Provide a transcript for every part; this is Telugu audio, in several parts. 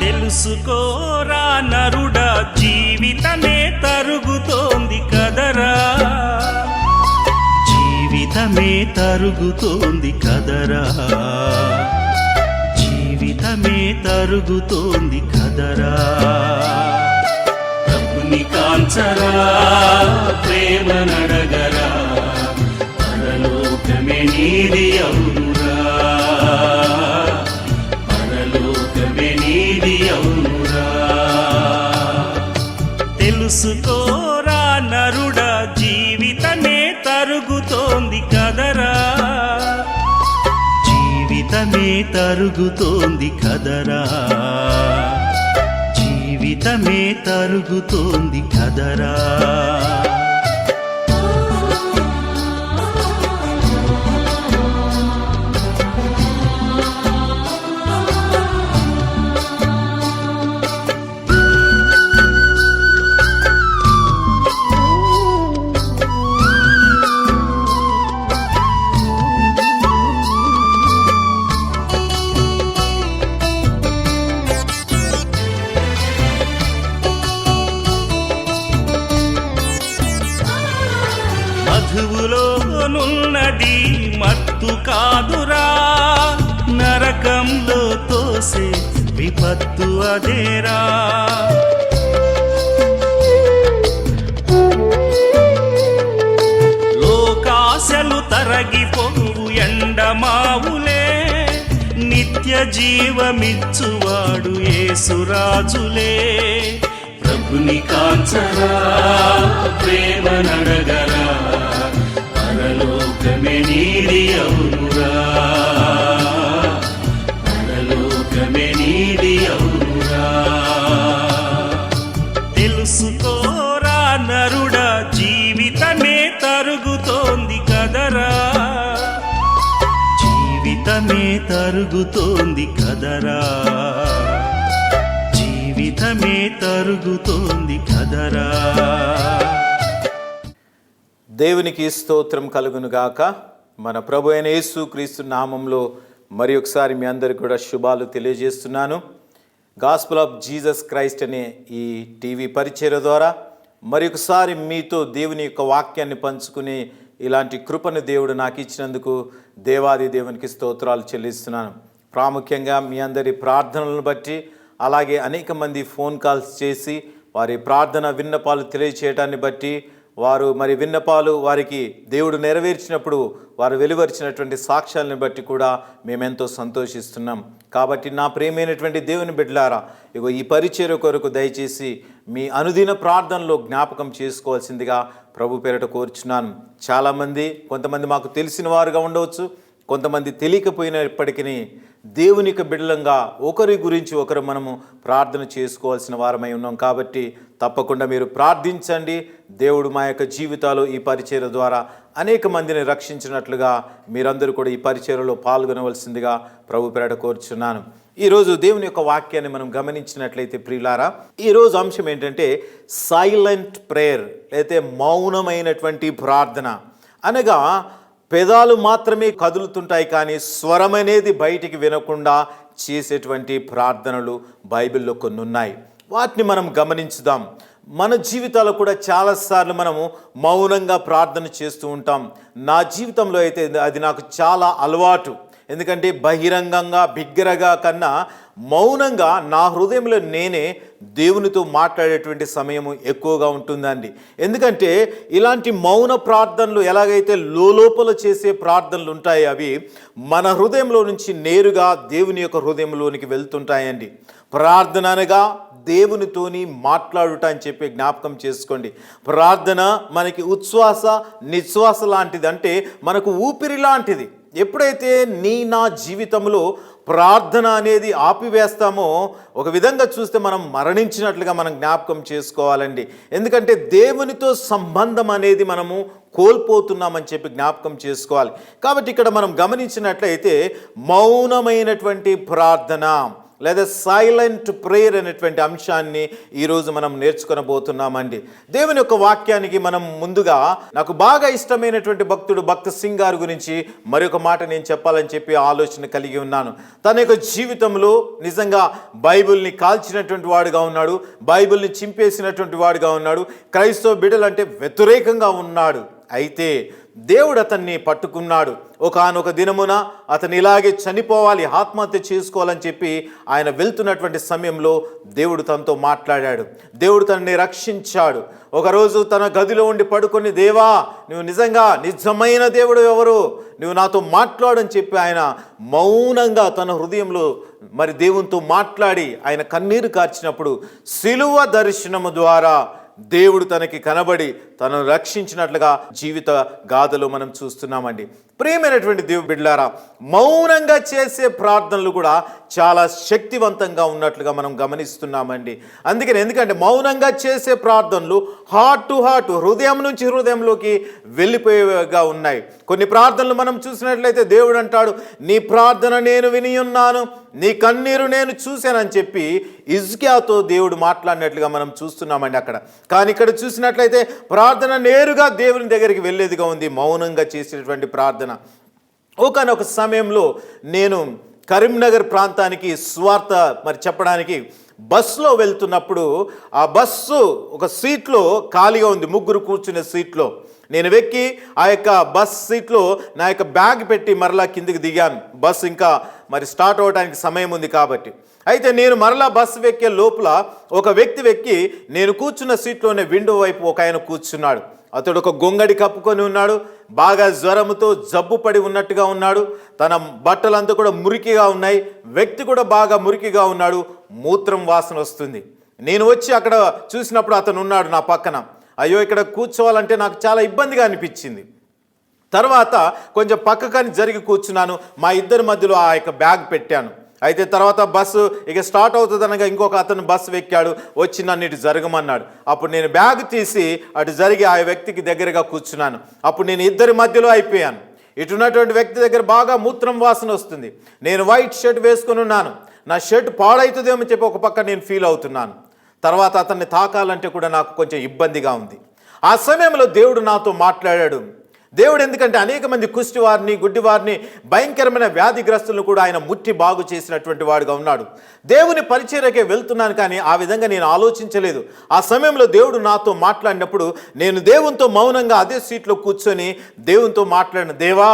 తెలుసుకోరా నరుడా, జీవితమే తరుగుతోంది కదరా, జీవితమే తరుగుతోంది కదరా, జీవితమే తరుగుతోంది కదరా. ప్రభుని కాంచరా, ప్రేమ నడగరా, పరలోకమే నీది అవునురా, పరలోకమే నీది అవునురా. తెలుసుకోరా నరుడా, జీవితమే తరుగుతోంది కదరా, జీవితమే తరుగుతోంది కదరా, జీవితమే తరుగుతోంది కదరా. మధువులోనున్నది మత్తు కాదురా, నరకంలో తోసే విపత్తు అదేరా. లోకాశలు తరగిపోవు ఎండమావులే, నిత్య జీవమిచ్చువాడు యేసురాజులే. ప్రభుని కాంచరా, ప్రేమ నడగరా, పరలోకమే నీది అవునురా, పరలోకమే నీది అవునురా. తెలుసుకోరా నరుడా, జీవితమే తరుగుతోంది కదరా, జీవితమే తరుగుతోంది కదరా, జీవితమే తరుగుతోంది కదరా. దేవునికి స్తోత్రం కలుగునుగాక. మన ప్రభు అయిన యేసుక్రీస్తు నామంలో మరి ఒకసారి మీ అందరికీ కూడా శుభాలు తెలియజేస్తున్నాను. గాస్పెల్ ఆఫ్ జీసస్ క్రైస్ట్ అనే ఈ టీవీ పరిచర్య ద్వారా మరి ఒకసారి మీతో దేవుని యొక్క వాక్యాన్ని పంచుకుని ఇలాంటి కృపను దేవుడు నాకు ఇచ్చినందుకు దేవాది దేవునికి స్తోత్రాలు చెల్లిస్తున్నాను. ప్రాముఖ్యంగా మీ అందరి ప్రార్థనలను బట్టి, అలాగే అనేక మంది ఫోన్ కాల్స్ చేసి వారి ప్రార్థన విన్నపాలు తెలియచేయడాన్ని బట్టి, వారు మరి విన్నపాలు వారికి దేవుడు నెరవేర్చినప్పుడు వారు వెలువరిచినటువంటి సాక్ష్యాలను బట్టి కూడా మేమెంతో సంతోషిస్తున్నాం. కాబట్టి నా ప్రియమైనటువంటి దేవుని బిడ్డలారా, ఇగో ఈ పరిచర్య కొరకు దయచేసి మీ అనుదిన ప్రార్థనలో జ్ఞాపకం చేసుకోవాల్సిందిగా ప్రభు పేరట కోరుచున్నాను. చాలామంది, కొంతమంది మాకు తెలిసిన వారుగా ఉండవచ్చు, కొంతమంది తెలియకపోయినప్పటికీ దేవుని యొక్క బిడ్డలంగా ఒకరి గురించి ఒకరు మనము ప్రార్థన చేసుకోవాల్సిన వారమై ఉన్నాం. కాబట్టి తప్పకుండా మీరు ప్రార్థించండి. దేవుడు మా యొక్క జీవితాలు ఈ పరిచర్య ద్వారా అనేక మందిని రక్షించినట్లుగా మీరందరూ కూడా ఈ పరిచర్యలో పాల్గొనవలసిందిగా ప్రభు పేరట కోరుచున్నాను. ఈరోజు దేవుని యొక్క వాక్యాన్ని మనం గమనించినట్లయితే ప్రియులారా, ఈరోజు అంశం ఏంటంటే సైలెంట్ ప్రేయర్, అయితే మౌనమైనటువంటి ప్రార్థన. అనగా పెదాలు మాత్రమే కదులుతుంటాయి కానీ స్వరం అనేది బయటికి వినకుండా చేసేటువంటి ప్రార్థనలు బైబిల్లో కొన్ని ఉన్నాయి. వాటిని మనం గమనించుదాం. మన జీవితాల్లో కూడా చాలాసార్లు మనము మౌనంగా ప్రార్థన చేస్తూ ఉంటాం. నా జీవితంలో అయితే అది నాకు చాలా అలవాటు. ఎందుకంటే బహిరంగంగా బిగ్గరగా కన్నా మౌనంగా నా హృదయంలో నేనే దేవునితో మాట్లాడేటువంటి సమయము ఎక్కువగా ఉంటుందండి. ఎందుకంటే ఇలాంటి మౌన ప్రార్థనలు ఎలాగైతే లోపల చేసే ప్రార్థనలు ఉంటాయి, అవి మన హృదయంలో నుంచి నేరుగా దేవుని యొక్క హృదయంలోనికి వెళ్తుంటాయండి. ప్రార్థన అనగా దేవునితోని మాట్లాడుట అని చెప్పి జ్ఞాపకం చేసుకోండి. ప్రార్థన మనకి ఉచ్ఛ్వాస నిశ్వాస లాంటిది, అంటే మనకు ఊపిరి లాంటిది. ఎప్పుడైతే నా జీవితంలో ప్రార్థన అనేది ఆపివేస్తామో ఒక విధంగా చూస్తే మనం మరణించినట్లుగా మనం జ్ఞాపకం చేసుకోవాలండి. ఎందుకంటే దేవునితో సంబంధం అనేది మనము కోల్పోతున్నామని చెప్పి జ్ఞాపకం చేసుకోవాలి. కాబట్టి ఇక్కడ మనం గమనించినట్లయితే మౌనమైనటువంటి ప్రార్థన లేదా సైలెంట్ ప్రేయర్ అనేటువంటి అంశాన్ని ఈరోజు మనం నేర్చుకొనబోతున్నామండి. దేవుని యొక్క వాక్యానికి మనం ముందుగా నాకు బాగా ఇష్టమైనటువంటి భక్తుడు భక్త సింగ్ గారి గురించి మరొక మాట నేను చెప్పాలని చెప్పి ఆలోచన కలిగి ఉన్నాను. తన యొక్క జీవితంలో నిజంగా బైబిల్ని కాల్చినటువంటి వాడుగా ఉన్నాడు, బైబిల్ని చింపేసినటువంటి వాడుగా ఉన్నాడు, క్రైస్తవ బిడ్డలంటే వ్యతిరేకంగా ఉన్నాడు. అయితే దేవుడు అతన్ని పట్టుకున్నాడు. ఒకానొక దినమున అతను ఇలాగే చనిపోవాలి, ఆత్మహత్య చేసుకోవాలని చెప్పి ఆయన వెళ్తున్నటువంటి సమయంలో దేవుడు తనతో మాట్లాడాడు. దేవుడు తనని రక్షించాడు. ఒకరోజు తన గదిలో ఉండి పడుకొని, దేవా నువ్వు నిజమైన దేవుడు ఎవరు, నువ్వు నాతో మాట్లాడని చెప్పి ఆయన మౌనంగా తన హృదయంలో మరి దేవునితో మాట్లాడి ఆయన కన్నీరు కార్చినప్పుడు సిలువ దర్శనము ద్వారా దేవుడు తనకి కనబడి తనను రక్షించినట్లుగా జీవిత గాథలో మనం చూస్తున్నామండి. ప్రియమైనటువంటి దేవుని బిడ్డలారా, మౌనంగా చేసే ప్రార్థనలు కూడా చాలా శక్తివంతంగా ఉన్నట్లుగా మనం గమనిస్తున్నామండి. ఎందుకంటే మౌనంగా చేసే ప్రార్థనలు హార్ట్ టు హార్ట్, హృదయం నుంచి హృదయంలోకి వెళ్ళిపోయేగా ఉన్నాయి. కొన్ని ప్రార్థనలు మనం చూసినట్లయితే దేవుడు అంటాడు, నీ ప్రార్థన నేను విని ఉన్నాను, నీ కన్నీరు నేను చూశానని చెప్పి హిజ్కియాతో దేవుడు మాట్లాడినట్లుగా మనం చూస్తున్నామండి అక్కడ. కానీ ఇక్కడ చూసినట్లయితే ప్రార్థన నేరుగా దేవుని దగ్గరికి వెళ్ళేదిగా ఉంది, మౌనంగా చేసేటువంటి ప్రార్థన. ఒకనొక సమయంలో నేను కరీంనగర్ ప్రాంతానికి స్వార్థ మరి చెప్పడానికి బస్సులో వెళ్తున్నప్పుడు ఆ బస్సు ఒక సీట్లో ఖాళీగా ఉంది, ముగ్గురు కూర్చునే సీట్లో. నేను వెక్కి ఆ యొక్క బస్ సీట్లో నా యొక్క బ్యాగ్ పెట్టి మరలా కిందికి దిగాను. బస్సు ఇంకా మరి స్టార్ట్ అవ్వడానికి సమయం ఉంది కాబట్టి. అయితే నేను మరలా బస్సు వెక్కే లోపల ఒక వ్యక్తి వెక్కి నేను కూర్చున్న సీట్లోనే విండో వైపు ఒక ఆయన కూర్చున్నాడు. అతడు ఒక గొంగడి కప్పుకొని ఉన్నాడు, బాగా జ్వరముతో జబ్బు పడి ఉన్నట్టుగా ఉన్నాడు, తన బట్టలంతా కూడా మురికిగా ఉన్నాయి, వ్యక్తి కూడా బాగా మురికిగా ఉన్నాడు, మూత్రం వాసన వస్తుంది. నేను వచ్చి అక్కడ చూసినప్పుడు అతను ఉన్నాడు నా పక్కన. అయ్యో ఇక్కడ కూర్చోవాలంటే నాకు చాలా ఇబ్బందిగా అనిపించింది. తర్వాత కొంచెం పక్కకని జరిగి కూర్చున్నాను, మా ఇద్దరి మధ్యలో ఆ యొక్క బ్యాగ్ పెట్టాను. అయితే తర్వాత బస్సు ఇక స్టార్ట్ అవుతుందనగా ఇంకొక అతను బస్సు ఎక్కాడు, వచ్చి నన్ను ఇటు జరగమన్నాడు. అప్పుడు నేను బ్యాగ్ తీసి అటు జరిగి ఆ వ్యక్తికి దగ్గరగా కూర్చున్నాను. అప్పుడు నేను ఇద్దరి మధ్యలో అయిపోయాను. ఇటున్నటువంటి వ్యక్తి దగ్గర బాగా మూత్రం వాసన వస్తుంది. నేను వైట్ షర్ట్ వేసుకొని ఉన్నాను, నా షర్ట్ పాడవుతుందేమో చెప్పి ఒక పక్క నేను ఫీల్ అవుతున్నాను. తర్వాత అతన్ని తాకాలంటే కూడా నాకు కొంచెం ఇబ్బందిగా ఉంది. ఆ సమయంలో దేవుడు నాతో మాట్లాడాడు. దేవుడు ఎందుకంటే అనేక మంది కుష్టి వారిని, గుడ్డి వారిని, భయంకరమైన వ్యాధిగ్రస్తులను కూడా ఆయన ముట్టి బాగు చేసినటువంటి వాడుగా ఉన్నాడు. దేవుని పరిచర్యకే వెళ్తున్నాను, కానీ ఆ విధంగా నేను ఆలోచించలేదు. ఆ సమయంలో దేవుడు నాతో మాట్లాడినప్పుడు నేను దేవునితో మౌనంగా అదే సీట్లో కూర్చొని దేవునితో మాట్లాడిన, దేవా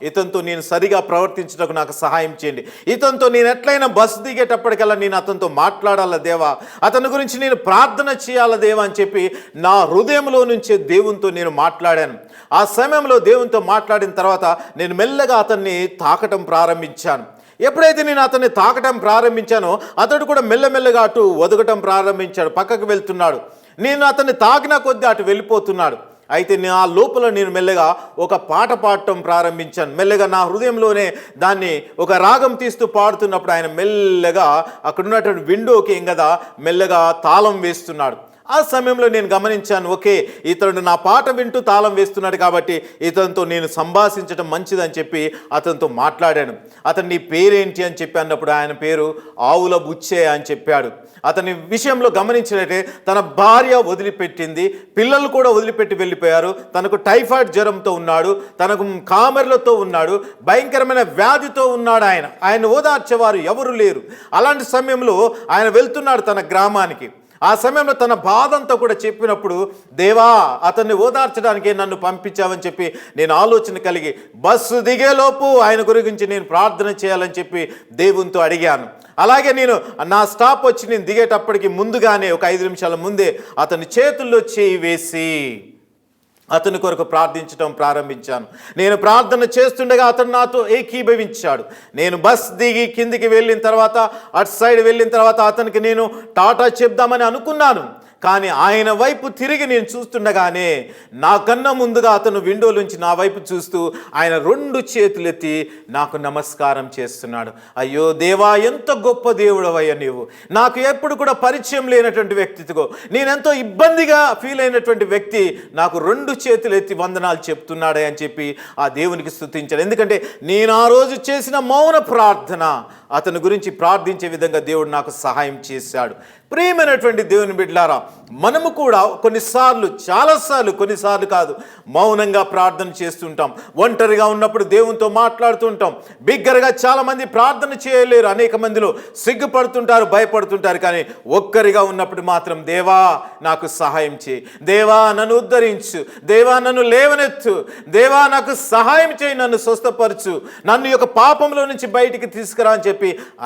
ఇతనితో నేను సరిగా ప్రవర్తించడానికి నాకు సహాయం చేయండి, ఇతనితో నేను ఎట్లయినా బస్సు దిగేటప్పటికల్లా నేను అతనితో మాట్లాడాల దేవా, అతని గురించి నేను ప్రార్థన చేయాల దేవా అని చెప్పి నా హృదయంలో నుంచే దేవునితో నేను మాట్లాడాను. ఆ సమయంలో దేవునితో మాట్లాడిన తర్వాత నేను మెల్లగా అతన్ని తాకటం ప్రారంభించాను. ఎప్పుడైతే నేను అతన్ని తాకటం ప్రారంభించానో అతడు కూడా మెల్లమెల్లగా అటు ఒదగటం ప్రారంభించాడు, పక్కకు వెళ్తున్నాడు. నేను అతన్ని తాకిన కొద్దీ అటు వెళ్ళిపోతున్నాడు. అయితే ఆ లోపల నేను మెల్లగా ఒక పాట పాడటం ప్రారంభించాను. మెల్లగా నా హృదయంలోనే దాన్ని ఒక రాగం తీస్తూ పాడుతున్నప్పుడు ఆయన మెల్లగా అక్కడ ఉన్నటువంటి విండోకి కదా మెల్లగా తాళం వేస్తున్నాడు. ఆ సమయంలో నేను గమనించాను, ఓకే ఇతడు నా పాట వింటూ తాళం వేస్తున్నాడు కాబట్టి ఇతనితో నేను సంభాషించడం మంచిదని చెప్పి అతనితో మాట్లాడాను. అతను నీ పేరేంటి అని చెప్పి అన్నప్పుడు ఆయన పేరు ఆవుల బుచ్చే అని చెప్పాడు. అతని విషయంలో గమనించినట్టే తన భార్య వదిలిపెట్టింది, పిల్లలు కూడా వదిలిపెట్టి వెళ్ళిపోయారు, తనకు టైఫాయిడ్ జ్వరంతో ఉన్నాడు, తనకు కామెర్లతో ఉన్నాడు, భయంకరమైన వ్యాధితో ఉన్నాడు. ఆయన ఓదార్చేవారు ఎవరు లేరు. అలాంటి సమయంలో ఆయన వెళ్తున్నాడు తన గ్రామానికి. ఆ సమయంలో తన బాధంతా కూడా చెప్పినప్పుడు, దేవా అతన్ని ఓదార్చడానికి నన్ను పంపించావని చెప్పి నేను ఆలోచన కలిగి బస్సు దిగేలోపు ఆయన గురించి నేను ప్రార్థన చేయాలని చెప్పి దేవునితో అడిగాను. అలాగే నేను నా స్టాప్ వచ్చి నేను దిగేటప్పటికి ముందుగానే ఒక 5 నిమిషాల ముందే అతని చేతుల్లో చేయి వేసి అతని కొరకు ప్రార్థించడం ప్రారంభించాను. నేను ప్రార్థన చేస్తుండగా అతను నాతో ఏకీభవించాడు. నేను బస్ దిగి కిందికి వెళ్ళిన తర్వాత అటు సైడ్ వెళ్ళిన తర్వాత అతనికి నేను టాటా చెప్దామని అనుకున్నాను, కానీ ఆయన వైపు తిరిగి నేను చూస్తుండగానే నాకన్నా ముందుగా అతను విండోలోంచి నా వైపు చూస్తూ ఆయన 2 చేతులెత్తి నాకు నమస్కారం చేస్తున్నాడు. అయ్యో దేవా, ఎంత గొప్ప దేవుడవయ్యా నీవు. నాకు ఎప్పుడు కూడా పరిచయం లేనటువంటి వ్యక్తితో, నేనెంతో ఇబ్బందిగా ఫీల్ అయినటువంటి వ్యక్తి నాకు 2 చేతులెత్తి వందనాలు చెప్తున్నాడే అని చెప్పి ఆ దేవునికి స్తుతించాడు. ఎందుకంటే నేను ఆ రోజు చేసిన మౌన ప్రార్థన అతని గురించి ప్రార్థించే విధంగా దేవుడు నాకు సహాయం చేశాడు. ప్రియమైనటువంటి దేవుని బిడ్డలారా, మనము కూడా కొన్నిసార్లు, చాలాసార్లు, కొన్నిసార్లు కాదు, మౌనంగా ప్రార్థన చేస్తుంటాం. ఒంటరిగా ఉన్నప్పుడు దేవునితో మాట్లాడుతుంటాం. బిగ్గరగా చాలామంది ప్రార్థన చేయలేరు. అనేక మందిలో సిగ్గుపడుతుంటారు, భయపడుతుంటారు. కానీ ఒక్కరిగా ఉన్నప్పుడు మాత్రం దేవా నాకు సహాయం చేయి, దేవా నన్ను ఉద్ధరించు, దేవా నన్ను లేవనెత్తు, దేవా నాకు సహాయం చేయి, నన్ను స్వస్థపరచు, నన్ను ఈ యొక్క పాపంలో నుంచి బయటికి తీసుకురా అని చెప్పి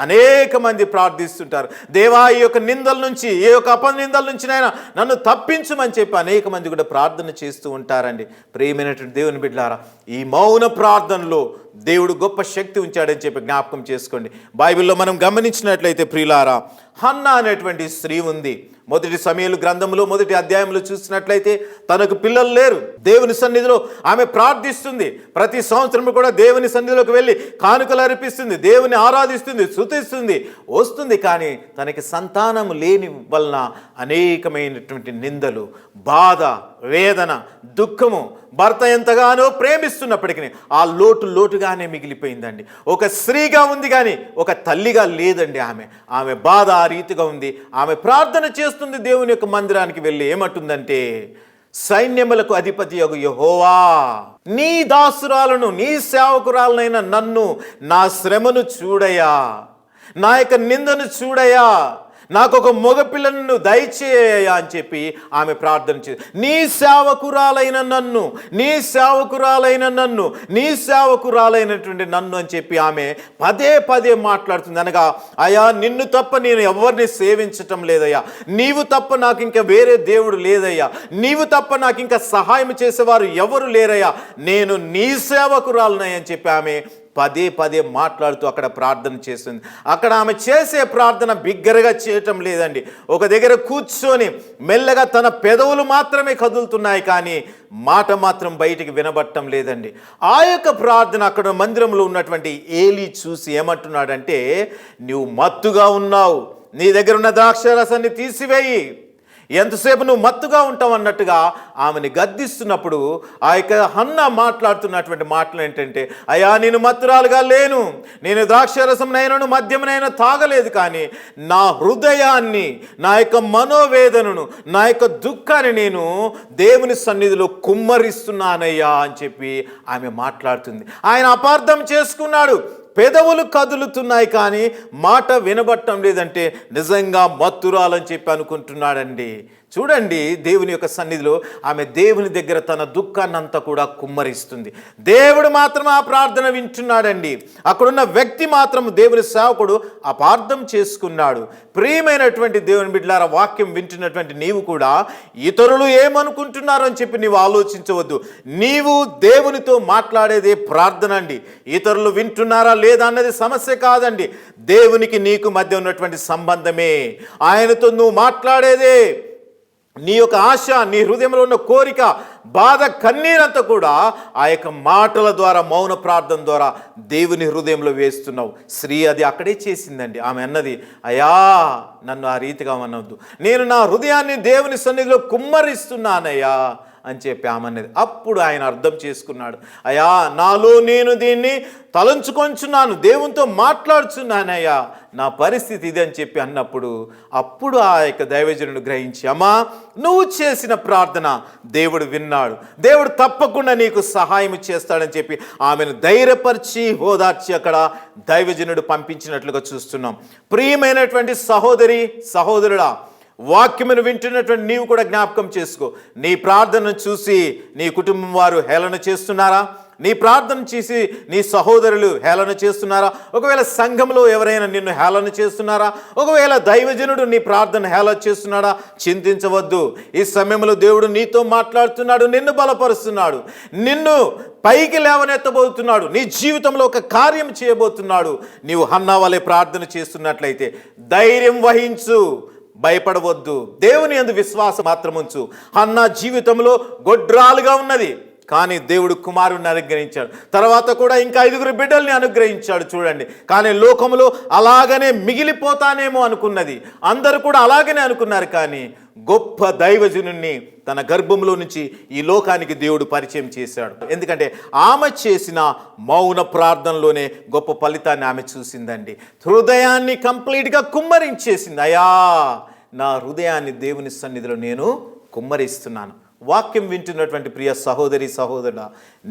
అనేక మంది ప్రార్థిస్తుంటారు. దేవా ఈ యొక్క నిందల నుంచి, ఏ యొక్క అపనిందల నుంచి నైనా నన్ను తప్పించమని చెప్పి అనేక మంది కూడా ప్రార్థన చేస్తూ ఉంటారండి. ప్రియమైనటువంటి దేవుని బిడ్డలారా, ఈ మౌన ప్రార్థనలో దేవుడు గొప్ప శక్తి ఉంచాడని చెప్పి జ్ఞాపకం చేసుకోండి. బైబిల్లో మనం గమనించినట్లయితే ప్రియులారా, హన్నా అనేటువంటి స్త్రీ ఉంది. మొదటి సమూయేలు గ్రంథంలో 1వ అధ్యాయంలో చూసినట్లయితే తనకు పిల్లలు లేరు. దేవుని సన్నిధిలో ఆమె ప్రార్థిస్తుంది. ప్రతి సంవత్సరం కూడా దేవుని సన్నిధిలోకి వెళ్ళి కానుకలు అర్పిస్తుంది, దేవుని ఆరాధిస్తుంది, స్తుతిస్తుంది, వస్తుంది. కానీ తనకి సంతానం లేని వలన అనేకమైనటువంటి నిందలు, బాధ, వేదన, దుఃఖము, భర్త ఎంతగానో ప్రేమిస్తున్నప్పటికీ ఆ లోటుగానే మిగిలిపోయిందండి. ఒక స్త్రీగా ఉంది కానీ ఒక తల్లిగా లేదండి. ఆమె బాధ ఆ రీతిగా ఉంది. ఆమె ప్రార్థన చేస్తుంది దేవుని యొక్క మందిరానికి వెళ్ళి. ఏమంటుందంటే, సైన్యములకు అధిపతి యగు యెహోవా, నీ దాసురాలను, నీ సేవకురాలనైన నన్ను, నా శ్రమను చూడయా, నా యొక్క నిందను చూడయా, నాకు ఒక మగపిల్లను దయచేయ అని చెప్పి ఆమె ప్రార్థన చేసి, నీ సేవకురాలైన నన్ను, నీ సేవకురాలైన నన్ను, నీ సేవకురాలైనటువంటి నన్ను అని చెప్పి ఆమె పదే మాట్లాడుతుంది. అనగా, అయ్యా నిన్ను తప్ప నేను ఎవరిని సేవించటం లేదయ్యా, నీవు తప్ప నాకు ఇంకా వేరే దేవుడు లేదయ్యా, నీవు తప్ప నాకు ఇంకా సహాయం చేసేవారు ఎవరు లేరయ్యా, నేను నీ సేవకురాలనయ్య అని చెప్పి ఆమె పదే మాట్లాడుతూ అక్కడ ప్రార్థన చేస్తుంది. అక్కడ ఆమె చేసే ప్రార్థన బిగ్గరగా చేయటం లేదండి. ఒక దగ్గర కూర్చొని మెల్లగా తన పెదవులు మాత్రమే కదులుతున్నాయి, కానీ మాట మాత్రం బయటికి వినబడటం లేదండి. ఆ యొక్క ప్రార్థన అక్కడ మందిరంలో ఉన్నటువంటి ఏలీ చూసి ఏమంటున్నాడంటే, నువ్వు మత్తుగా ఉన్నావు, నీ దగ్గర ఉన్న ద్రాక్షారసాన్ని తీసివేయి, ఎంతసేపు నువ్వు మత్తుగా ఉంటావు అన్నట్టుగా ఆమెను గద్దిస్తున్నప్పుడు ఆ యొక్క హన్నా మాట్లాడుతున్నటువంటి మాటలు ఏంటంటే, అయ్యా నేను మత్తురాలుగా లేను, నేను ద్రాక్షరసంనైనా మద్యమునైనా తాగలేదు, కానీ నా హృదయాన్ని, నా యొక్క మనోవేదనను, నా యొక్క దుఃఖాన్ని నేను దేవుని సన్నిధిలో కుమ్మరిస్తున్నానయ్యా అని చెప్పి ఆమె మాట్లాడుతుంది. ఆయన అపార్థం చేసుకున్నాడు. పెదవులు కదులుతున్నాయి కానీ మాట వినబట్టం లేదంటే నిజంగా మత్తురాలని చెప్పి అనుకుంటున్నాడండి. చూడండి, దేవుని యొక్క సన్నిధిలో ఆమె దేవుని దగ్గర తన దుఃఖాన్నంతా కూడా కుమ్మరిస్తుంది. దేవుడు మాత్రం ఆ ప్రార్థన వింటున్నాడండి. అక్కడున్న వ్యక్తి మాత్రం, దేవుని సేవకుడు అపార్థం చేసుకున్నాడు. ప్రియమైనటువంటి దేవుని బిడ్డలారా, వాక్యం వింటున్నటువంటి నీవు కూడా ఇతరులు ఏమనుకుంటున్నారో అని చెప్పి నీవు ఆలోచించవద్దు. నీవు దేవునితో మాట్లాడేదే ప్రార్థన అండి. ఇతరులు వింటున్నారా లేదా అన్నది సమస్య కాదండి. దేవునికి నీకు మధ్య ఉన్నటువంటి సంబంధమే. ఆయనతో నువ్వు మాట్లాడేదే. నీ యొక్క ఆశ, నీ హృదయంలో ఉన్న కోరిక, బాధ, కన్నీరంతా కూడా ఆ యొక్క మాటల ద్వారా, మౌన ప్రార్థన ద్వారా దేవుని హృదయంలో వేస్తున్నావు. స్త్రీ అది అక్కడే చేసిందండి. ఆమె అన్నది, అయ్యా నన్ను ఆ రీతిగా అనవద్దు, నేను నా హృదయాన్ని దేవుని సన్నిధిలో కుమ్మరిస్తున్నానయ్యా అని చెప్పి ఆమె అన్నది. అప్పుడు ఆయన అర్థం చేసుకున్నాడు, అయ్యా నాలో నేను దీన్ని తలంచుకొంచున్నాను, దేవునితో మాట్లాడుచున్నానయ్యా, నా పరిస్థితి ఇది అని చెప్పి అన్నప్పుడు అప్పుడు ఆ యొక్క దైవజనుడు గ్రహించి, అమ్మా నువ్వు చేసిన ప్రార్థన దేవుడు విన్నాడు, దేవుడు తప్పకుండా నీకు సహాయం చేస్తాడని చెప్పి ఆమెను ధైర్యపరిచి ఓదార్చి అక్కడ దైవజనుడు పంపించినట్లుగా చూస్తున్నాం. ప్రియమైనటువంటి సహోదరి సహోదరుడా, వాక్యమును వింటున్నటువంటి నీవు కూడా జ్ఞాపకం చేసుకో. నీ ప్రార్థనను చూసి నీ కుటుంబం వారు హేళన చేస్తున్నారా? నీ ప్రార్థన చేసి నీ సహోదరులు హేళన చేస్తున్నారా? ఒకవేళ సంఘంలో ఎవరైనా నిన్ను హేళన చేస్తున్నారా? ఒకవేళ దైవజనుడు నీ ప్రార్థన హేళన చేస్తున్నాడా? చింతించవద్దు. ఈ సమయంలో దేవుడు నీతో మాట్లాడుతున్నాడు, నిన్ను బలపరుస్తున్నాడు, నిన్ను పైకి లేవనెత్తబోతున్నాడు, నీ జీవితంలో ఒక కార్యం చేయబోతున్నాడు. నీవు హన్నా వలె ప్రార్థన చేస్తున్నట్లయితే ధైర్యం వహించు. భయపడవద్దు, దేవుని యందు విశ్వాసం మాత్రం ఉంచు. హన్నా జీవితంలో గొడ్రాలుగా ఉన్నది, కానీ దేవుడు కుమారుణ్ణి అనుగ్రహించాడు. తర్వాత కూడా ఇంకా 5 బిడ్డల్ని అనుగ్రహించాడు చూడండి. కానీ లోకంలో అలాగనే మిగిలిపోతానేమో అనుకున్నది, అందరూ కూడా అలాగనే అనుకున్నారు. కానీ గొప్ప దైవజనుణ్ణి తన గర్భంలో నుంచి ఈ లోకానికి దేవుడు పరిచయం చేశాడు. ఎందుకంటే ఆమె చేసిన మౌన ప్రార్థనలోనే గొప్ప ఫలితాన్ని ఆమె చూసిందండి. హృదయాన్ని కంప్లీట్గా కుమ్మరించేసింది. అయ్యా, నా హృదయాన్ని దేవుని సన్నిధిలో నేను కుమ్మరిస్తున్నాను. వాక్యం వింటున్నటువంటి ప్రియ సహోదరి సహోదరుడా,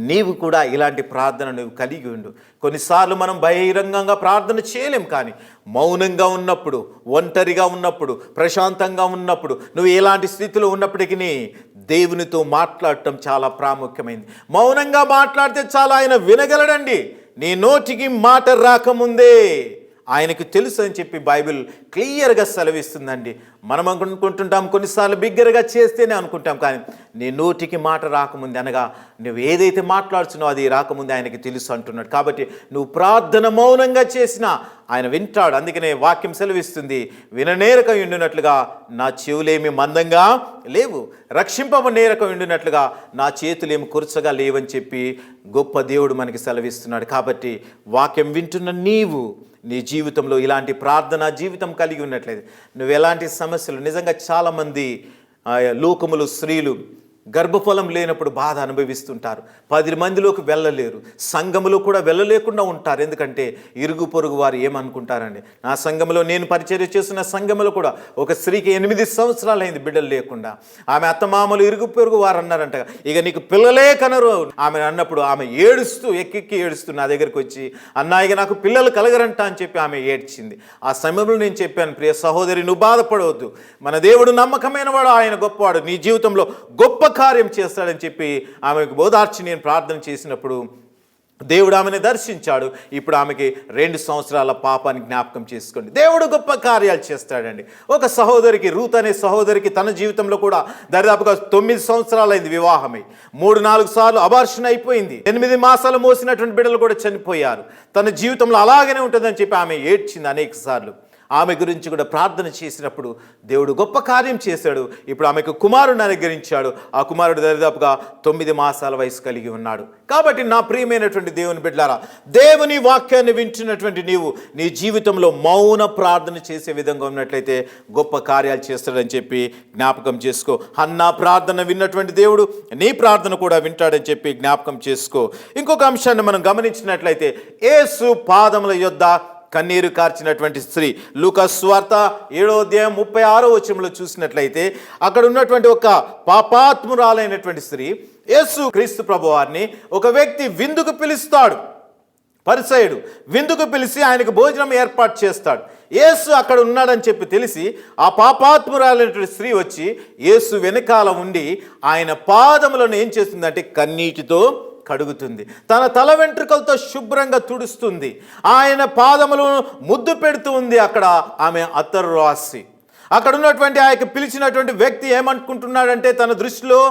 నీవు కూడా ఇలాంటి ప్రార్థన నువ్వు కలిగి ఉండు. కొన్నిసార్లు మనం బహిరంగంగా ప్రార్థన చేయలేం, కానీ మౌనంగా ఉన్నప్పుడు, ఒంటరిగా ఉన్నప్పుడు, ప్రశాంతంగా ఉన్నప్పుడు, నువ్వు ఎలాంటి స్థితిలో ఉన్నప్పటికీ దేవునితో మాట్లాడటం చాలా ప్రాముఖ్యమైంది. మౌనంగా మాట్లాడితే చాలా ఆయన వినగలడండి. నీ నోటికి మాట రాకముందే ఆయనకు తెలుసు అని చెప్పి బైబిల్ క్లియర్గా సెలవిస్తుందండి. మనం అనుకుంటుంటాం కొన్నిసార్లు బిగ్గరగా చేస్తేనే అనుకుంటాం, కానీ నీ నోటికి మాట రాకముందే, అనగా నువ్వు ఏదైతే మాట్లాడుతున్నావో అది రాకముందే ఆయనకి తెలుసు అంటున్నాడు. కాబట్టి నువ్వు ప్రార్థన మౌనంగా చేసినా ఆయన వింటాడు. అందుకనే వాక్యం సెలవిస్తుంది, విననేరక ఉండినట్లుగా నా చెవులేమి మందంగా లేవు, రక్షింపనేరక ఉండినట్లుగా నా చేతులేమి కురచగా లేవని చెప్పి గొప్ప దేవుడు మనకి సెలవిస్తున్నాడు. కాబట్టి వాక్యం వింటున్న నీవు నీ జీవితంలో ఇలాంటి ప్రార్థనా జీవితం కలిగి ఉన్నట్లయితే నువ్వు ఎలాంటి సమస్యలు, నిజంగా చాలామంది లోకములు స్త్రీలు గర్భఫలం లేనప్పుడు బాధ అనుభవిస్తుంటారు. 10 మందిలోకి వెళ్ళలేరు, సంఘములో కూడా వెళ్ళలేకుండా ఉంటారు. ఎందుకంటే ఇరుగు పొరుగు వారు ఏమనుకుంటారండి. నా సంఘంలో, నేను పరిచర్య చేస్తున్న సంఘంలో కూడా ఒక స్త్రీకి 8 సంవత్సరాలు అయింది బిడ్డలు లేకుండా. ఆమె అత్తమామలు ఇరుగు పొరుగు వారు అన్నారంట, ఇక నీకు పిల్లలే కనరు. ఆమె అన్నప్పుడు ఆమె ఏడుస్తూ ఎక్కి ఏడుస్తూ నా దగ్గరికి వచ్చి, అన్నా ఇక నాకు పిల్లలు కలగరంట అని చెప్పి ఆమె ఏడ్చింది. ఆ సమయంలో నేను చెప్పాను, ప్రియ సహోదరి, నువ్వు బాధపడవద్దు, మన దేవుడు నమ్మకమైన వాడు, ఆయన గొప్పవాడు, నీ జీవితంలో గొప్ప కార్యం చేస్తాడని చెప్పి ఆమెకు బోధార్చి నేను ప్రార్థన చేసినప్పుడు దేవుడు ఆమెను దర్శించాడు. ఇప్పుడు ఆమెకి 2 సంవత్సరాల పాపాన్ని జ్ఞాపకం చేసుకోండి. దేవుడు గొప్ప కార్యాలు చేస్తాడండి. ఒక సహోదరికి, రూత్ అనే సహోదరికి తన జీవితంలో కూడా దరిదాపుగా 9 సంవత్సరాలైంది వివాహమై. 3-4 సార్లు అబార్షన్ అయిపోయింది. 8 మాసాలు మోసినటువంటి బిడ్డలు కూడా చనిపోయారు. తన జీవితంలో అలాగనే ఉంటుందని చెప్పి ఆమె ఏడ్చింది అనేక సార్లు. ఆమె గురించి కూడా ప్రార్థన చేసినప్పుడు దేవుడు గొప్ప కార్యం చేశాడు. ఇప్పుడు ఆమెకు కుమారుడిని అనుగ్రహించాడు. ఆ కుమారుడు దరిదాపుగా 9 మాసాల వయసు కలిగి ఉన్నాడు. కాబట్టి నా ప్రియమైనటువంటి దేవుని బిడ్డలారా, దేవుని వాక్యాన్ని వింటున్నటువంటి నీవు నీ జీవితంలో మౌన ప్రార్థన చేసే విధంగా ఉన్నట్లయితే గొప్ప కార్యాలు చేస్తాడని చెప్పి జ్ఞాపకం చేసుకో. హన్నా ప్రార్థన విన్నటువంటి దేవుడు నీ ప్రార్థన కూడా వింటాడని చెప్పి జ్ఞాపకం చేసుకో. ఇంకొక అంశాన్ని మనం గమనించినట్లయితే, యేసు పాదముల యొద్ద కన్నీరు కార్చినటువంటి స్త్రీ, లూకా సువార్త 7వ అధ్యాయం 36వ వచనంలో చూసినట్లయితే అక్కడ ఉన్నటువంటి ఒక పాపాత్మురాలైనటువంటి స్త్రీ యేసు క్రీస్తు ప్రభువారిని ఒక వ్యక్తి విందుకు పిలుస్తాడు. పరిసయ్యుడు విందుకు పిలిచి ఆయనకు భోజనం ఏర్పాటు చేస్తాడు. యేసు అక్కడ ఉన్నాడని చెప్పి తెలిసి ఆ పాపాత్మురాలైనటువంటి స్త్రీ వచ్చి యేసు వెనకాల ఉండి ఆయన పాదములను ఏం చేస్తుందంటే కన్నీటితో కడుగుతుంది. తన తల వెంట్రుకలతో శుభ్రంగా తుడుస్తుంది. ఆయన పాదములను ముద్దు పెడుతూ ఉంది. అక్కడ ఆమె అత్తరు రాసి, అక్కడ ఉన్నటువంటి ఆ యొక్క పిలిచినటువంటి వ్యక్తి ఏమనుకుంటున్నాడంటే తన దృష్టిలో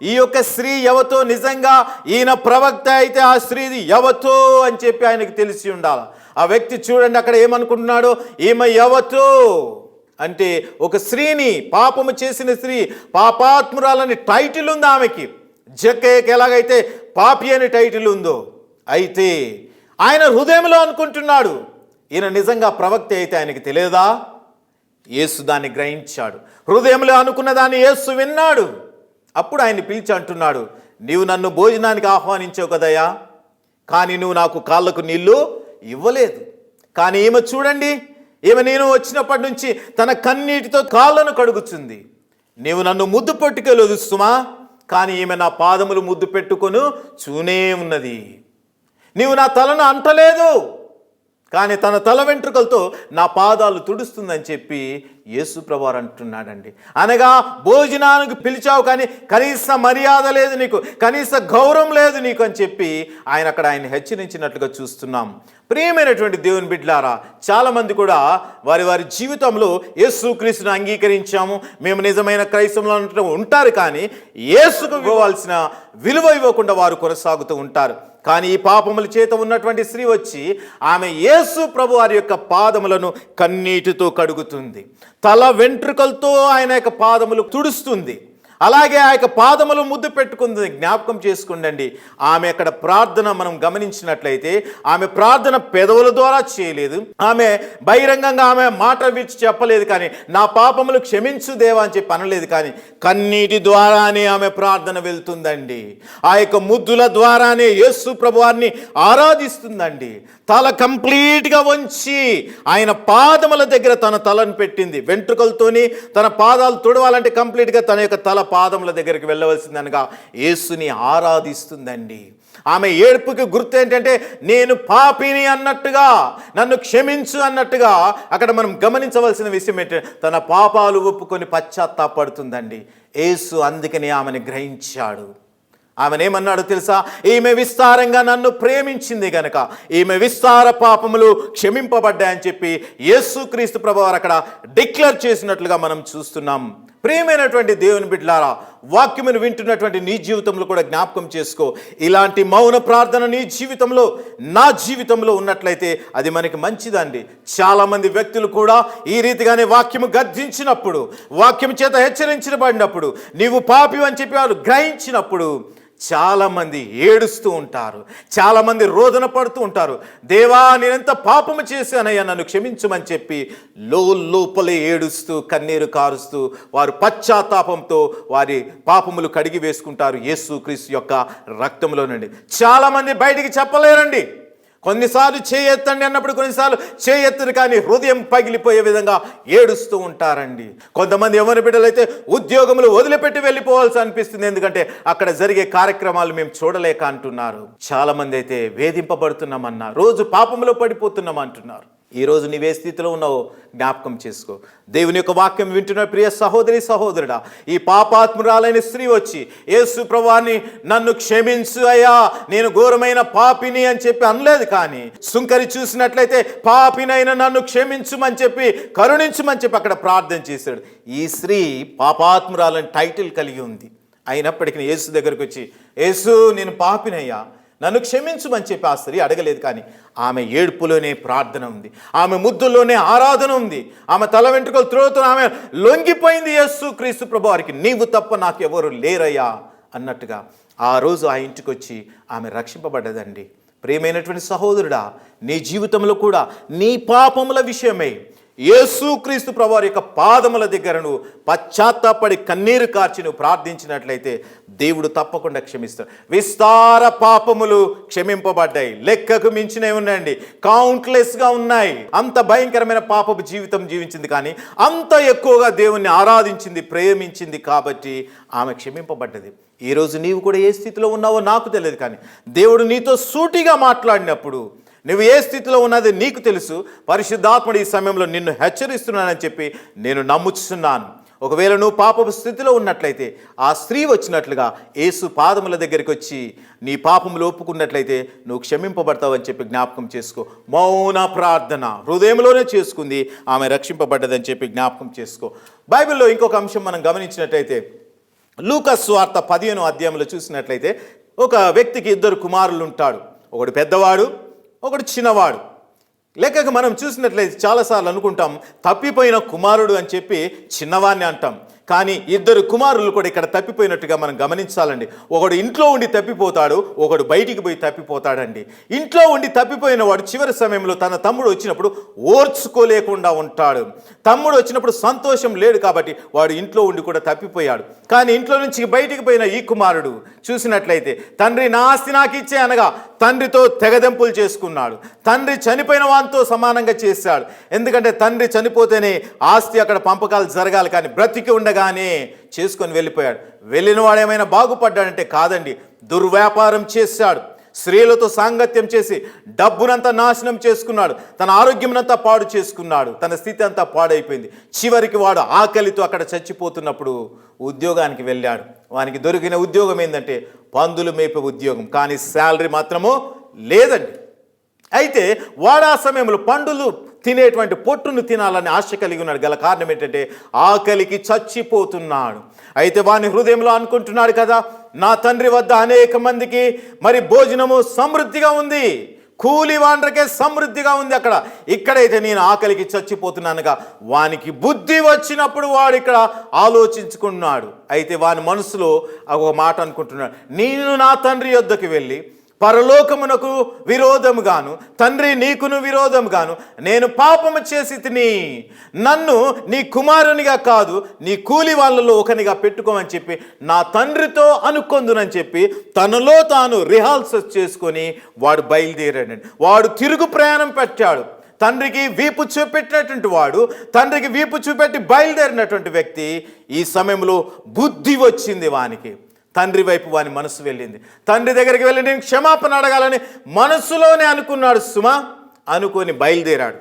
ఈ యొక్క స్త్రీ ఎవతో, నిజంగా ఈయన ప్రవక్త అయితే ఆ స్త్రీది ఎవతో అని చెప్పి ఆయనకు తెలిసి ఉండాలి. ఆ వ్యక్తి చూడండి అక్కడ ఏమనుకుంటున్నాడో, ఈమె ఎవతో అంటే ఒక స్త్రీని, పాపము చేసిన స్త్రీ, పాపాత్మురాలని టైటిల్ ఉంది ఆమెకి. జక్కయ్యకి ఎలాగైతే పాపి అని టైటిల్ ఉందో, అయితే ఆయన హృదయంలో అనుకుంటున్నాడు ఈయన నిజంగా ప్రవక్త అయితే ఆయనకి తెలియదా? యేసు దాన్ని గ్రహించాడు. హృదయంలో అనుకున్న దాన్ని యేసు విన్నాడు. అప్పుడు ఆయన్ని పిలిచి అంటున్నాడు, నీవు నన్ను భోజనానికి ఆహ్వానించావు కదయ్యా, కానీ నువ్వు నాకు కాళ్ళకు నీళ్లు ఇవ్వలేదు. కానీ ఈమె చూడండి, ఈమె నేను వచ్చినప్పటి నుంచి తన కన్నీటితో కాళ్ళను కడుగుతుంది. నీవు నన్ను ముద్దు పట్టుకెళ్ళదు సుమా, కానీ ఈమె నా పాదములు ముద్దు పెట్టుకొని చూనే ఉన్నది. నీవు నా తలను అంటలేదు, కానీ తన తల వెంట్రుకలతో నా పాదాలు తుడుస్తుందని చెప్పి యేసు ప్రభువారు అంటున్నాడండి. అనగా భోజనానికి పిలిచావు కానీ కనీస మర్యాద లేదు నీకు, కనీస గౌరవం లేదు నీకు అని చెప్పి ఆయన హెచ్చరించినట్లుగా చూస్తున్నాం. ప్రియమైనటువంటి దేవుని బిడ్డలారా, చాలామంది కూడా వారి వారి జీవితంలో యేసుక్రీస్తును అంగీకరించాము, మేము నిజమైన క్రైస్తవులు ఉంటారు, కానీ యేసుకు ఇవ్వవలసిన విలువ ఇవ్వకుండా వారు కొనసాగుతూ ఉంటారు. కానీ ఈ పాపముల చేత ఉన్నటువంటి స్త్రీ వచ్చి ఆమె యేసు ప్రభు వారి యొక్క పాదములను కన్నీటితో కడుగుతుంది, తల వెంట్రుకలతో ఆయన యొక్క పాదములు తుడుస్తుంది, అలాగే ఆ యొక్క పాదములు ముద్దు పెట్టుకుంది. జ్ఞాపకం చేసుకుండండి, ఆమె అక్కడ ప్రార్థన మనం గమనించినట్లయితే ఆమె ప్రార్థన పెదవుల ద్వారా చేయలేదు, ఆమె బహిరంగంగా ఆమె మాట విడిచి చెప్పలేదు, కానీ నా పాపములు క్షమించు దేవా అని చెప్పి అనలేదు, కానీ కన్నీటి ద్వారానే ఆమె ప్రార్థన వెళ్తుందండి. ఆ యొక్క ముద్దుల ద్వారానే యేసు ప్రభువారిని ఆరాధిస్తుందండి. తల కంప్లీట్గా వంచి ఆయన పాదముల దగ్గర తన తలను పెట్టింది. వెంట్రుకలతోని తన పాదాలు తుడవాలంటే కంప్లీట్గా తన యొక్క తల పాదముల దగ్గరికి వెళ్ళవలసిందనగా యేసుని ఆరాధిస్తుందండి. ఆమె ఏడుపుకి గుర్తు ఏంటంటే నేను పాపిని అన్నట్టుగా, నన్ను క్షమించు అన్నట్టుగా అక్కడ మనం గమనించవలసిన విషయం ఏంటంటే తన పాపాలు ఒప్పుకొని పశ్చాత్తాపడుతుందండి. యేసు అందుకని ఆమెను గ్రహించాడు. ఆమెనేమన్నాడు తెలుసా? ఈమె విస్తారంగా నన్ను ప్రేమించింది గనక ఈమె విస్తార పాపములు క్షమింపబడ్డాయని చెప్పి యేసుక్రీస్తు ప్రభువారు అక్కడ డిక్లేర్ చేసినట్లుగా మనం చూస్తున్నాం. ప్రియమైనటువంటి దేవుని బిడ్డలారా, వాక్యమును వింటున్నటువంటి నీ జీవితంలో కూడా జ్ఞాపకం చేసుకో. ఇలాంటి మౌన ప్రార్థన నీ జీవితంలో, నా జీవితంలో ఉన్నట్లయితే అది మనకి మంచిదండి. చాలామంది వ్యక్తులు కూడా ఈ రీతిగానే వాక్యము గద్దించినప్పుడు, వాక్యం చేత హెచ్చరించబడినప్పుడు, నీవు పాపి అని చెప్పి వారు గ్రహించినప్పుడు చాలామంది ఏడుస్తూ ఉంటారు, చాలామంది రోదన పడుతూ ఉంటారు. దేవా నేనెంత పాపము చేశానయ్యా, నన్ను క్షమించమని చెప్పి లోపలే ఏడుస్తూ కన్నీరు కారుస్తూ వారు పశ్చాత్తాపంతో వారి పాపములు కడిగి వేసుకుంటారు యేసుక్రీస్తు యొక్క రక్తంలోనండి. చాలామంది బయటికి చెప్పలేరండి. కొన్నిసార్లు చేయెత్తండి అన్నప్పుడు కొన్నిసార్లు చేయెత్తరు, కానీ హృదయం పగిలిపోయే విధంగా ఏడుస్తూ ఉంటారండి. కొంతమంది ఎవరి బిడ్డలైతే ఉద్యోగములు వదిలిపెట్టి వెళ్ళిపోవాల్సి అనిపిస్తుంది, ఎందుకంటే అక్కడ జరిగే కార్యక్రమాలు మేము చూడలేక అంటున్నారు. చాలామంది అయితే వేధింపబడుతున్నామన్నా, రోజు పాపంలో పడిపోతున్నాం అంటున్నారు. ఈరోజు నీవే స్థితిలో ఉన్నావో జ్ఞాపకం చేసుకో. దేవుని యొక్క వాక్యం వింటున్న ప్రియ సహోదరి సహోదరుడా, ఈ పాపాత్మురాలైన స్త్రీ వచ్చి యేసు ప్రభువాని నన్ను క్షమించు అయ్యా, నేను ఘోరమైన పాపిని అని చెప్పి అనలేదు, కానీ సుంకరి చూసినట్లయితే పాపినైనా నన్ను క్షమించుమని చెప్పి కరుణించుమని చెప్పి అక్కడ ప్రార్థన చేశాడు. ఈ స్త్రీ పాపాత్మురాలని టైటిల్ కలిగి ఉంది. అయినప్పటికీ యేసు దగ్గరకు వచ్చి యేసు నేను పాపినయ్యా, నన్ను క్షమించుమని చెప్పి ఆ స్త్రీ అడగలేదు, కానీ ఆమె ఏడుపులోనే ప్రార్థన ఉంది, ఆమె ముద్దుల్లోనే ఆరాధన ఉంది, ఆమె తల వెంట్రుకలు త్రోతున్న ఆమె లొంగిపోయింది యేసుక్రీస్తు ప్రభువారికి. నీవు తప్ప నాకు ఎవరు లేరయ్యా అన్నట్టుగా ఆ రోజు ఆ ఇంటికి వచ్చి ఆమె రక్షింపబడ్డదండి. ప్రియమైనటువంటి సహోదరుడా, నీ జీవితంలో కూడా నీ పాపముల విషయమై యేసుక్రీస్తు ప్రభువారి యొక్క పాదముల దగ్గర నువ్వు పశ్చాత్తాపడి కన్నీరు కార్చి నువ్వు ప్రార్థించినట్లయితే దేవుడు తప్పకుండా క్షమిస్తాడు. విస్తార పాపములు క్షమింపబడ్డాయి, లెక్కకు మించినవి ఉన్నాయండి, కౌంట్లెస్గా ఉన్నాయి. అంత భయంకరమైన పాపపు జీవితం జీవించింది, కానీ అంత ఎక్కువగా దేవుణ్ణి ఆరాధించింది, ప్రేమించింది కాబట్టి ఆమె క్షమింపబడ్డది. ఈరోజు నీవు కూడా ఏ స్థితిలో ఉన్నావో నాకు తెలియదు, కానీ దేవుడు నీతో సూటిగా మాట్లాడినప్పుడు నువ్వు ఏ స్థితిలో ఉన్నది నీకు తెలుసు. పరిశుద్ధాత్ముడు ఈ సమయంలో నిన్ను హెచ్చరిస్తున్నానని చెప్పి నేను నమ్ముచున్నాను. ఒకవేళ నువ్వు పాపపు స్థితిలో ఉన్నట్లయితే ఆ స్త్రీ వచ్చినట్లుగా యేసు పాదముల దగ్గరికి వచ్చి నీ పాపములు ఒప్పుకున్నట్లయితే నువ్వు క్షమింపబడతావని చెప్పి జ్ఞాపకం చేసుకో. మౌన ప్రార్థన హృదయంలోనే చేసుకుంది, ఆమె రక్షింపబడ్డదని చెప్పి జ్ఞాపకం చేసుకో. బైబిల్లో ఇంకొక అంశం మనం గమనించినట్లయితే లూకా సువార్త 15వ అధ్యాయంలో చూసినట్లయితే ఒక వ్యక్తికి 2 కుమారులు ఉంటాడు. ఒకడు పెద్దవాడు, ఒకడు చిన్నవాడు. లెక్కకు మనం చూసినట్లయితే చాలాసార్లు అనుకుంటాం తప్పిపోయిన కుమారుడు అని చెప్పి చిన్నవాడిని అంటాం, కానీ 2 కుమారులు కూడా ఇక్కడ తప్పిపోయినట్టుగా మనం గమనించాలండి. ఒకడు ఇంట్లో ఉండి తప్పిపోతాడు, ఒకడు బయటికి పోయి తప్పిపోతాడండి. ఇంట్లో ఉండి తప్పిపోయిన వాడు చివరి సమయంలో తన తమ్ముడు వచ్చినప్పుడు ఓర్చుకోలేకుండా ఉంటాడు. తమ్ముడు వచ్చినప్పుడు సంతోషం లేడు కాబట్టి వాడు ఇంట్లో ఉండి కూడా తప్పిపోయాడు. కానీ ఇంట్లో నుంచి బయటికి పోయిన ఈ కుమారుడు చూసినట్లయితే తండ్రి నా ఆస్తి నాకు ఇచ్చే అనగా తండ్రితో తెగదెంపులు చేసుకున్నాడు. తండ్రి చనిపోయిన వానితో సమానంగా చేశాడు. ఎందుకంటే తండ్రి చనిపోతేనే ఆస్తి అక్కడ పంపకాలు జరగాలి, కానీ బ్రతికి ఉండగానే చేసుకొని వెళ్ళిపోయాడు. వెళ్ళిన వాడు ఏమైనా బాగుపడ్డాడంటే కాదండి, దుర్వ్యాపారం చేశాడు. స్త్రీలతో సాంగత్యం చేసి డబ్బునంతా నాశనం చేసుకున్నాడు, తన ఆరోగ్యంనంతా పాడు చేసుకున్నాడు, తన స్థితి అంతా పాడైపోయింది. చివరికి వాడు ఆకలితో అక్కడ చచ్చిపోతున్నప్పుడు ఉద్యోగానికి వెళ్ళాడు. వానికి దొరికిన ఉద్యోగం ఏంటంటే పందులు మేపే ఉద్యోగం, కానీ శాలరీ మాత్రము లేదండి. అయితే వాడు ఆ సమయంలో పండులు తినేటువంటి పొట్టును తినాలని ఆశ కలిగి ఉన్నాడు. గల కారణం ఏంటంటే ఆకలికి చచ్చిపోతున్నాడు. అయితే వాని హృదయంలో అనుకుంటున్నాడు కదా, నా తండ్రి వద్ద అనేక మందికి మరి భోజనము సమృద్ధిగా ఉంది, కూలి వాండ్రకే సమృద్ధిగా ఉంది అక్కడ. ఇక్కడైతే నేను ఆకలికి చచ్చిపోతున్నానుగా. వానికి బుద్ధి వచ్చినప్పుడు వాడు ఇక్కడ ఆలోచించుకున్నాడు. అయితే వాని మనసులో ఒక మాట అనుకుంటున్నాడు, నేను నా తండ్రి యొద్దకు వెళ్ళి పరలోకమునకు విరోధముగాను తండ్రి నీకును విరోధముగాను నేను పాపము చేసి తిని, నన్ను నీ కుమారునిగా కాదు నీ కూలి వాళ్ళలో ఒకనిగా పెట్టుకోమని చెప్పి నా తండ్రితో అనుకొందునని చెప్పి తనలో తాను రిహార్సల్ చేసుకొని వాడు బయలుదేరాడండి. వాడు తిరుగు ప్రయాణం పెట్టాడు. తండ్రికి వీపు చూపెట్టినటువంటి వాడు, తండ్రికి వీపు చూపెట్టి బయలుదేరినటువంటి వ్యక్తి ఈ సమయంలో బుద్ధి వచ్చింది వానికి. తండ్రి వైపు వాని మనసు వెళ్ళింది. తండ్రి దగ్గరికి వెళ్ళి నేను క్షమాపణ అడగాలని మనసులోనే అనుకున్నాడు సుమా. అనుకొని బయలుదేరాడు.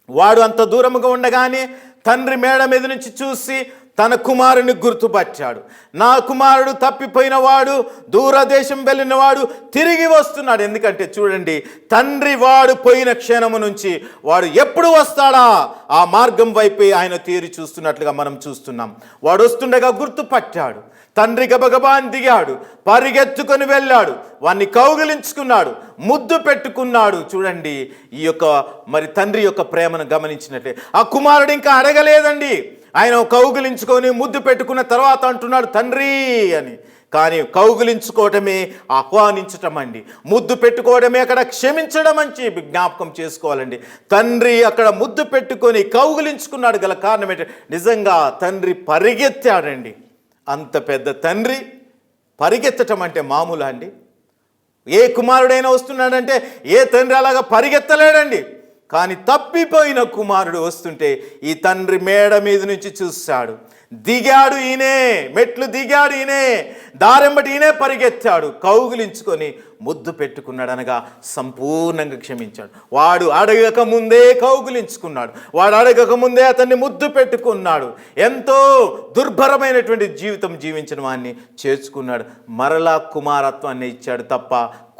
వాడు అంత దూరముగా ఉండగానే తండ్రి మేడ మీద నుంచి చూసి తన కుమారుని గుర్తుపట్టాడు. నా కుమారుడు తప్పిపోయిన వాడు, దూరదేశం వెళ్ళిన వాడు తిరిగి వస్తున్నాడు. ఎందుకంటే చూడండి, తండ్రి వాడు పోయిన క్షణము నుంచి వాడు ఎప్పుడు వస్తాడా ఆ మార్గం వైపే ఆయన తీరి చూస్తున్నట్లుగా మనం చూస్తున్నాం. వాడు వస్తుండగా గుర్తుపట్టాడు. తండ్రి గబగబా దిగాడు, పరిగెత్తుకొని వెళ్ళాడు, వాన్ని కౌగిలించుకున్నాడు, ముద్దు పెట్టుకున్నాడు. చూడండి ఈ యొక్క మరి తండ్రి యొక్క ప్రేమను గమనించినట్లే ఆ కుమారుడు ఇంకా అడగలేదండి. ఆయన కౌగిలించుకొని ముద్దు పెట్టుకున్న తర్వాత అంటున్నాడు తండ్రి అని. కానీ కౌగిలించుకోవటమే ఆహ్వానించటం అండి, ముద్దు పెట్టుకోవడమే అక్కడ క్షమించడం అని చెప్పి జ్ఞాపకం చేసుకోవాలండి. తండ్రి అక్కడ ముద్దు పెట్టుకొని కౌగిలించుకున్నాడు. గల కారణం ఏంటంటే నిజంగా తండ్రి పరిగెత్తాడండి. అంత పెద్ద తండ్రి పరిగెత్తటం అంటే మామూలా అండి? ఏ కుమారుడైనా వస్తున్నాడంటే ఏ తండ్రి అలాగా పరిగెత్తలేడండి. కానీ తప్పిపోయిన కుమారుడు వస్తుంటే ఈ తండ్రి మేడ మీద నుంచి చూశాడు. దిగాడు ఈయనే, మెట్లు దిగాడు ఈయనే, దారెంబటి ఈయనే పరిగెత్తాడు, కౌగిలించుకొని ముద్దు పెట్టుకున్నాడు. అనగా సంపూర్ణంగా క్షమించాడు. వాడు అడగక ముందే కౌగిలించుకున్నాడు. వాడు అడగక ముందే అతన్ని ముద్దు పెట్టుకున్నాడు. ఎంతో దుర్భరమైనటువంటి జీవితం జీవించిన వాడిని చేర్చుకున్నాడు. మరలా కుమారత్వాన్ని ఇచ్చాడు తప్ప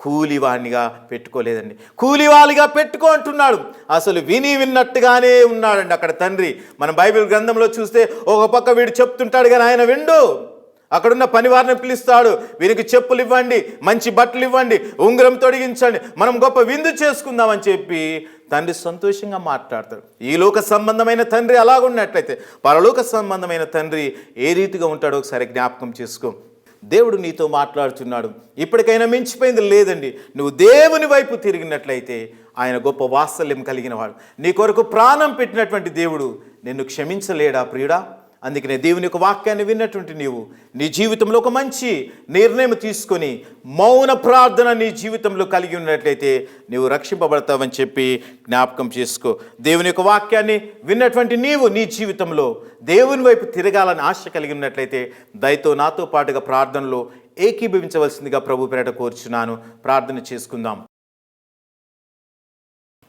కూలివాణిగా పెట్టుకోలేదండి. కూలివాలిగా పెట్టుకో అంటున్నాడు. అసలు విన్నట్టుగానే ఉన్నాడండి అక్కడ తండ్రి. మన బైబిల్ గ్రంథంలో చూస్తే ఒక పక్క వీడు చెప్తుంటాడు కానీ ఆయన విండు. అక్కడున్న పనివారిని పిలుస్తాడు, వీరికి చెప్పులు ఇవ్వండి, మంచి బట్టలు ఇవ్వండి, ఉంగరం తొడిగించండి, మనం గొప్ప విందు చేసుకుందామని చెప్పి తండ్రి సంతోషంగా మాట్లాడతాడు. ఈ లోక సంబంధమైన తండ్రి అలాగున్నట్లయితే పరలోక సంబంధమైన తండ్రి ఏ రీతిగా ఉంటాడో ఒకసారి జ్ఞాపకం చేసుకో. దేవుడు నీతో మాట్లాడుతున్నాడు. ఇప్పటికైనా మించిపోయింది లేదండి. నువ్వు దేవుని వైపు తిరిగినట్లయితే ఆయన గొప్ప వాత్సల్యం కలిగిన వాడు. నీ కొరకు ప్రాణం పెట్టినటువంటి దేవుడు నిన్ను క్షమించలేడా ప్రియుడా? అందుకనే దేవుని యొక్క వాక్యాన్ని విన్నటువంటి నీవు నీ జీవితంలో ఒక మంచి నిర్ణయం తీసుకొని మౌన ప్రార్థన నీ జీవితంలో కలిగి ఉన్నట్లయితే నీవు రక్షింపబడతావని చెప్పి జ్ఞాపకం చేసుకో. దేవుని యొక్క వాక్యాన్ని విన్నటువంటి నీవు నీ జీవితంలో దేవుని వైపు తిరగాలని ఆశ కలిగి ఉన్నట్లయితే దయతో నాతో పాటుగా ప్రార్థనలో ఏకీభవించవలసిందిగా ప్రభు పేరట కోరుచున్నాను. ప్రార్థన చేసుకుందాం.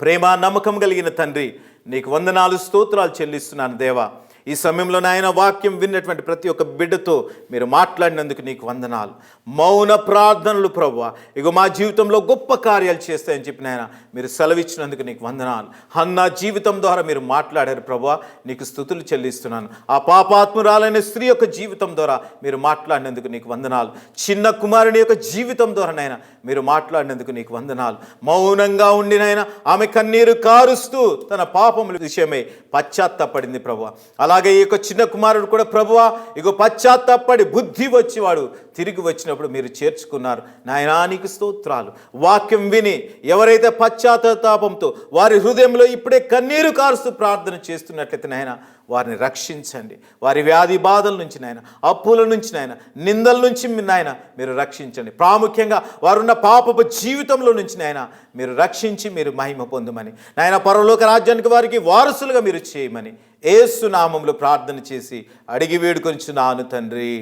ప్రేమ నమ్మకం కలిగిన తండ్రి, నీకు వందనాలు స్తోత్రాలు చెల్లిస్తున్నాను దేవా. ఈ సమయంలో నాయన వాక్యం విన్నటువంటి ప్రతి ఒక్క బిడ్డతో మీరు మాట్లాడినందుకు నీకు వందనాలు. మౌన ప్రార్థనలు ప్రభువా ఇగో మా జీవితంలో గొప్ప కార్యాలు చేస్తాయని చెప్పి నాయన మీరు సెలవిచ్చినందుకు నీకు వందనాలు. హన్నా జీవితం ద్వారా మీరు మాట్లాడారు ప్రభువా, నీకు స్తుతులు చెల్లిస్తున్నాను. ఆ పాపాత్మురాలైన స్త్రీ యొక్క జీవితం ద్వారా మీరు మాట్లాడినందుకు నీకు వందనాలు. చిన్న కుమారుని యొక్క జీవితం ద్వారా నాయన మీరు మాట్లాడినందుకు నీకు వందనాలు. మౌనంగా ఉండినైనా ఆమె కన్నీరు కారుస్తూ తన పాపముల విషయమై పశ్చాత్తాపడింది ప్రభువా. అలాగే ఈ యొక్క చిన్న కుమారుడు కూడా ప్రభువా ఇగో పశ్చాత్తాపడి బుద్ధి వచ్చి వాడు తిరిగి వచ్చినప్పుడు మీరు చేర్చుకున్నారు. నాయనా నీకు స్తోత్రాలు. వాక్యం విని ఎవరైతే పశ్చాత్తాపంతో వారి హృదయంలో ఇప్పుడే కన్నీరు కారుస్తూ ప్రార్థన చేస్తున్నట్లయితే నాయన వారిని రక్షించండి. వారి వ్యాధి బాధల నుంచి నాయన, అప్పుల నుంచి నాయన, నిందల నుంచి నాయన మీరు రక్షించండి. ప్రాముఖ్యంగా వారున్న పాపపు జీవితంలో నుంచి నాయన మీరు రక్షించి మీరు మహిమ పొందమని నాయన పరలోక రాజ్యానికి వారికి వారసులుగా మీరు చేయమని యేసు నామములో ప్రార్థన చేసి అడిగి వేడుకొనిచున్నాను తండ్రి.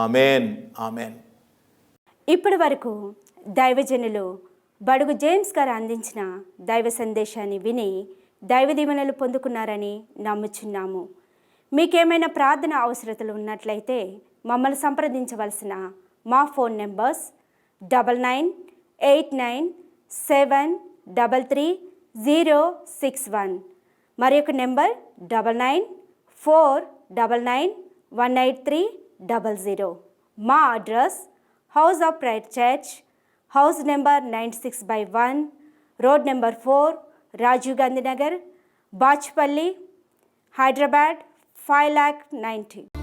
Amen, amen. ఇప్పటి వరకు దైవజనులు బడుగు జేమ్స్ గారు అందించిన దైవ సందేశాన్ని విని దైవ దీవెనలు పొందుకున్నారని నమ్ముచున్నాము. మీకేమైనా ప్రార్థన అవసరతలు ఉన్నట్లయితే మమ్మల్ని సంప్రదించవలసిన మా ఫోన్ నెంబర్స్ 9989733061, మరి ఒక నెంబర్ 9949918300. మా address house of prayer church, house number 96/1, road number 4, Rajiv Gandhi Nagar, Bachpalli, Hyderabad 5,90,000.